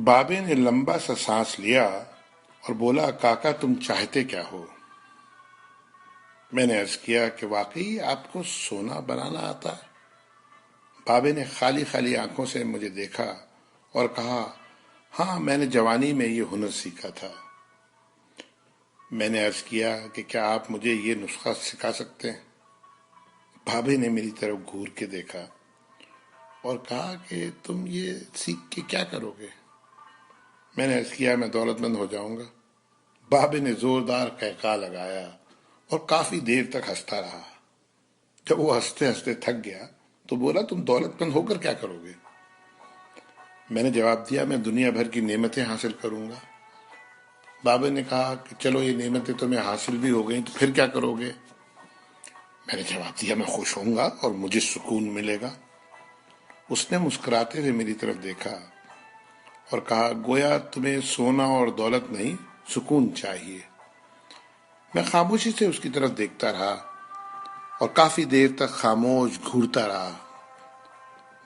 بابے نے لمبا سا سانس لیا اور بولا، کاکا تم چاہتے کیا ہو؟ میں نے عرض کیا کہ واقعی آپ کو سونا بنانا آتا ہے؟ بابے نے خالی خالی آنکھوں سے مجھے دیکھا اور کہا، ہاں میں نے جوانی میں یہ ہنر سیکھا تھا۔ میں نے عرض کیا کہ کیا آپ مجھے یہ نسخہ سکھا سکتے ہیں؟ بابے نے میری طرف گھور کے دیکھا اور کہا کہ تم یہ سیکھ کے کیا کرو گے؟ میں نے عرض کیا میں دولت مند ہو جاؤں گا۔ بابے نے زوردار قہقہہ لگایا اور کافی دیر تک ہنستا رہا۔ جب وہ ہنستے ہنستے تھک گیا تو بولا، تم دولت مند ہو کر کیا کرو گے؟ میں نے جواب دیا، میں دنیا بھر کی نعمتیں حاصل کروں گا۔ بابے نے کہا کہ چلو یہ نعمتیں تمہیں حاصل بھی ہو گئیں تو پھر کیا کرو گے؟ میں نے جواب دیا، میں خوش ہوں گا اور مجھے سکون ملے گا۔ اس نے مسکراتے ہوئے میری طرف دیکھا اور کہا، گویا تمہیں سونا اور دولت نہیں، سکون چاہیے۔ میں خاموشی سے اس کی طرف دیکھتا رہا اور کافی دیر تک خاموش گھورتا رہا۔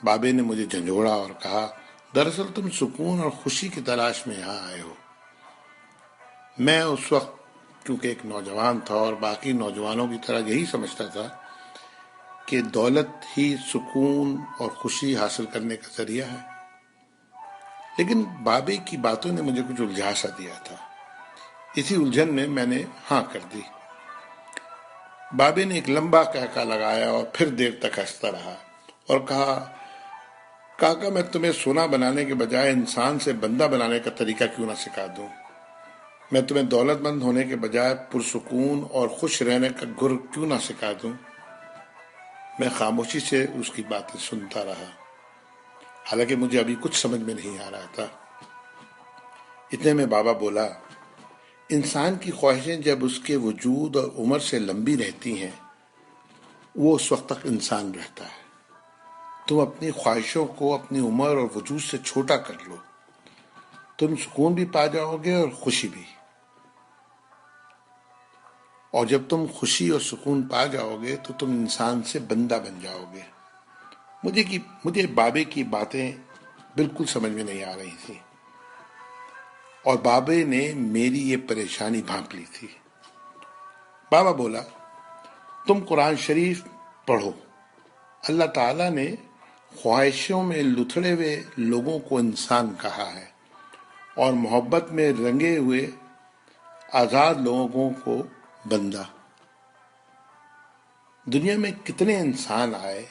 بابے نے مجھے جھنجھوڑا اور کہا، دراصل تم سکون اور خوشی کی تلاش میں یہاں آئے ہو۔ میں اس وقت کیونکہ ایک نوجوان تھا اور باقی نوجوانوں کی طرح یہی سمجھتا تھا کہ دولت ہی سکون اور خوشی حاصل کرنے کا ذریعہ ہے، لیکن بابے کی باتوں نے مجھے کچھ الجھا سا دیا تھا۔ اسی الجھن میں نے ہاں کر دی۔ بابے نے ایک لمبا قہقہہ لگایا اور پھر دیر تک ہنستا رہا اور کہا، کاکا میں تمہیں سونا بنانے کے بجائے انسان سے بندہ بنانے کا طریقہ کیوں نہ سکھا دوں؟ میں تمہیں دولت مند ہونے کے بجائے پرسکون اور خوش رہنے کا گر کیوں نہ سکھا دوں؟ میں خاموشی سے اس کی باتیں سنتا رہا، حالانکہ مجھے ابھی کچھ سمجھ میں نہیں آ رہا تھا۔ اتنے میں بابا بولا، انسان کی خواہشیں جب اس کے وجود اور عمر سے لمبی رہتی ہیں وہ اس وقت تک انسان رہتا ہے۔ تم اپنی خواہشوں کو اپنی عمر اور وجود سے چھوٹا کر لو، تم سکون بھی پا جاؤ گے اور خوشی بھی۔ اور جب تم خوشی اور سکون پا جاؤ گے تو تم انسان سے بندہ بن جاؤ گے۔ مجھے بابے کی باتیں بالکل سمجھ میں نہیں آ رہی تھی اور بابے نے میری یہ پریشانی بھانپ لی تھی۔ بابا بولا، تم قرآن شریف پڑھو۔ اللہ تعالیٰ نے خواہشوں میں لتھڑے ہوئے لوگوں کو انسان کہا ہے اور محبت میں رنگے ہوئے آزاد لوگوں کو بندہ۔ دنیا میں کتنے انسان آئے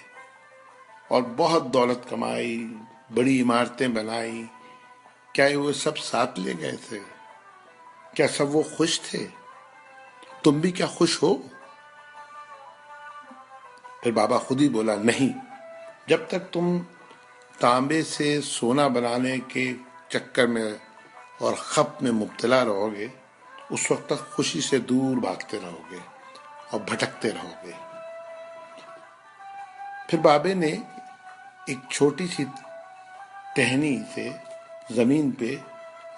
اور بہت دولت کمائی، بڑی عمارتیں بنائی، کیا وہ سب ساتھ لے گئے تھے؟ کیا سب وہ خوش تھے؟ تم بھی کیا خوش ہو؟ پھر بابا خود ہی بولا، نہیں، جب تک تم تانبے سے سونا بنانے کے چکر میں اور خپ میں مبتلا رہو گے اس وقت تک خوشی سے دور بھاگتے رہو گے اور بھٹکتے رہو گے۔ پھر بابے نے ایک چھوٹی سی ٹہنی سے زمین پہ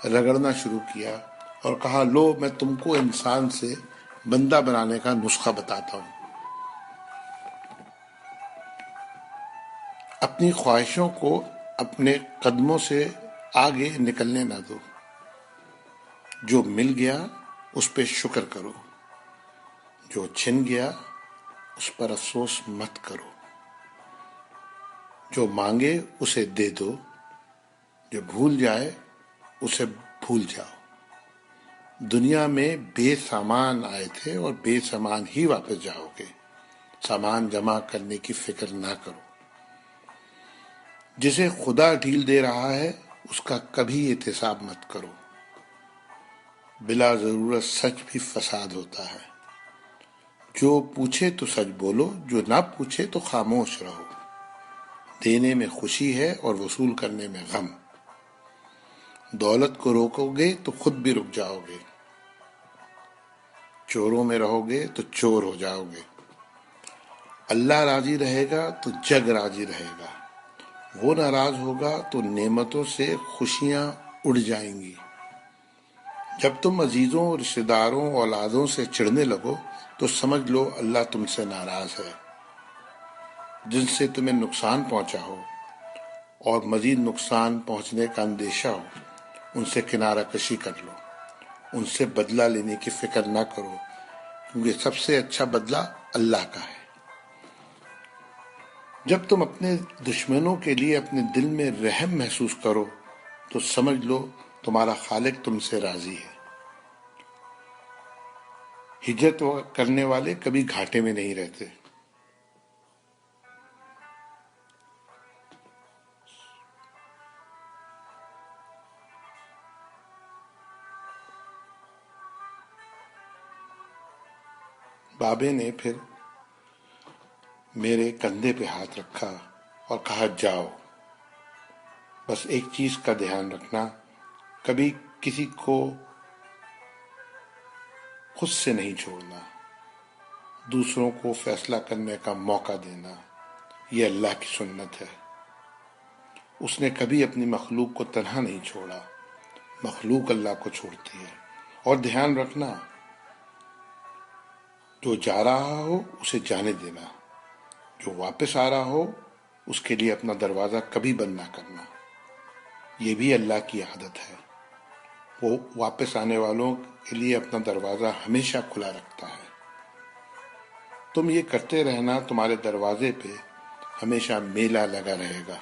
رگڑنا شروع کیا اور کہا، لو میں تم کو انسان سے بندہ بنانے کا نسخہ بتاتا ہوں۔ اپنی خواہشوں کو اپنے قدموں سے آگے نکلنے نہ دو۔ جو مل گیا اس پہ شکر کرو، جو چھن گیا اس پر افسوس مت کرو، جو مانگے اسے دے دو، جو بھول جائے اسے بھول جاؤ۔ دنیا میں بے سامان آئے تھے اور بے سامان ہی واپس جاؤ گے۔ سامان جمع کرنے کی فکر نہ کرو۔ جسے خدا ڈھیل دے رہا ہے اس کا کبھی احتساب مت کرو۔ بلا ضرورت سچ بھی فساد ہوتا ہے۔ جو پوچھے تو سچ بولو، جو نہ پوچھے تو خاموش رہو۔ دینے میں خوشی ہے اور وصول کرنے میں غم۔ دولت کو روکو گے تو خود بھی رک جاؤ گے۔ چوروں میں رہو گے تو چور ہو جاؤ گے۔ اللہ راضی رہے گا تو جگ راضی رہے گا، وہ ناراض ہوگا تو نعمتوں سے خوشیاں اڑ جائیں گی۔ جب تم عزیزوں، رشتہ داروں، اولادوں سے چڑھنے لگو تو سمجھ لو اللہ تم سے ناراض ہے۔ جن سے تمہیں نقصان پہنچا ہو اور مزید نقصان پہنچنے کا اندیشہ ہو ان سے کنارہ کشی کر لو، ان سے بدلہ لینے کی فکر نہ کرو، کیونکہ سب سے اچھا بدلہ اللہ کا ہے۔ جب تم اپنے دشمنوں کے لیے اپنے دل میں رحم محسوس کرو تو سمجھ لو تمہارا خالق تم سے راضی ہے۔ ہجرت کرنے والے کبھی گھاٹے میں نہیں رہتے۔ بابے نے پھر میرے کندھے پہ ہاتھ رکھا اور کہا جاؤ، بس ایک چیز کا دھیان رکھنا، کبھی کسی کو خود سے نہیں چھوڑنا، دوسروں کو فیصلہ کرنے کا موقع دینا، یہ اللہ کی سنت ہے۔ اس نے کبھی اپنی مخلوق کو تنہا نہیں چھوڑا، مخلوق اللہ کو چھوڑتی ہے۔ اور دھیان رکھنا، جو جا رہا ہو اسے جانے دینا، جو واپس آ رہا ہو اس کے لیے اپنا دروازہ کبھی بند نہ کرنا، یہ بھی اللہ کی عادت ہے۔ وہ واپس آنے والوں کے لیے اپنا دروازہ ہمیشہ کھلا رکھتا ہے۔ تم یہ کرتے رہنا، تمہارے دروازے پہ ہمیشہ میلہ لگا رہے گا۔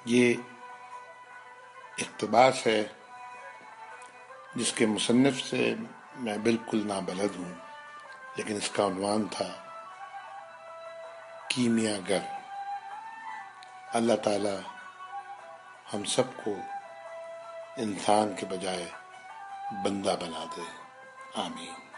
یہ اقتباس ہے جس کے مصنف سے میں بالکل نابلد ہوں، لیکن اس کا عنوان تھا کیمیا گر۔ اللہ تعالی ہم سب کو انسان کے بجائے بندہ بنا دے، آمین۔